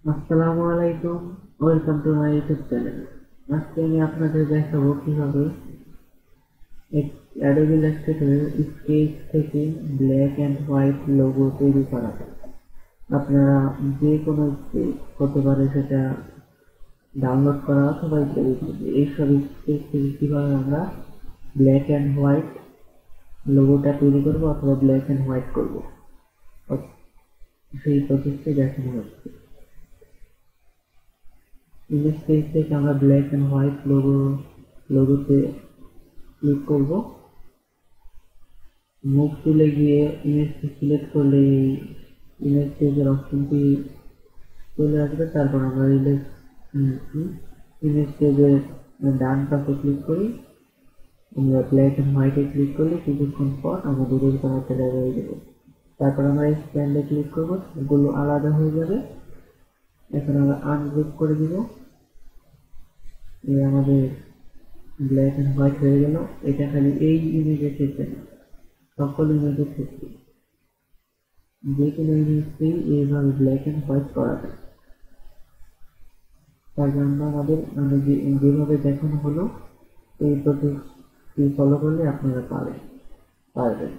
আসসালামু আলাইকুম, welcome to my YouTube channel. আজকে আমি আপনাদের দেখাবো কিভাবে অ্যাডোবি ইলাস্ট্রেটরে স্কেচ থেকে ব্ল্যাক অ্যান্ড হোয়াইট লোগো তৈরি করা যায়। আপনারা যে কোনো স্কেচ হতে পারে, সেটা ডাউনলোড করা অথবা ইত্যাদি এইসব স্কেচ থেকে কিভাবে আমরা ব্ল্যাক অ্যান্ড হোয়াইট লোগোটা তৈরি করবো অথবা ব্ল্যাক অ্যান্ড হোয়াইট করবো, সেই প্রসেসটি দেখানো হচ্ছে। ইমেজ পেজ থেকে আমরা ব্ল্যাক অ্যান্ড হোয়াইট লোগোতে ক্লিক করব। মুভ টুলে গিয়ে ইমেজটি সিলেক্ট করলে এই ইমেজ পেজের অপশনটি চলে আসবে। তারপর আমরা ইমেজ পেজের ডান পাশে ক্লিক করি। আমরা ব্ল্যাক অ্যান্ড হোয়াইটে ক্লিক করলে কিছুক্ষণ পর আমাদের এরকম একটা জায়গা হয়ে যাবে। তারপর আমরা স্ক্যানে ক্লিক করবো, এগুলো আলাদা হয়ে যাবে। এখন আমরা আনগ্রুপ করে দিব। আমাদের ব্ল্যাক অ্যান্ড হোয়াইট হয়ে গেল। এটা খালি এই ইমেজে থেকে না, সকল ইমেজে থেকে যে কোনো ইমেজকেই এইভাবে ব্ল্যাক অ্যান্ড হোয়াইট করা যায়। তার জন্য আমাদের যেভাবে দেখানো হলো এই প্রসেসটি ফলো করলে আপনারা পারবেন।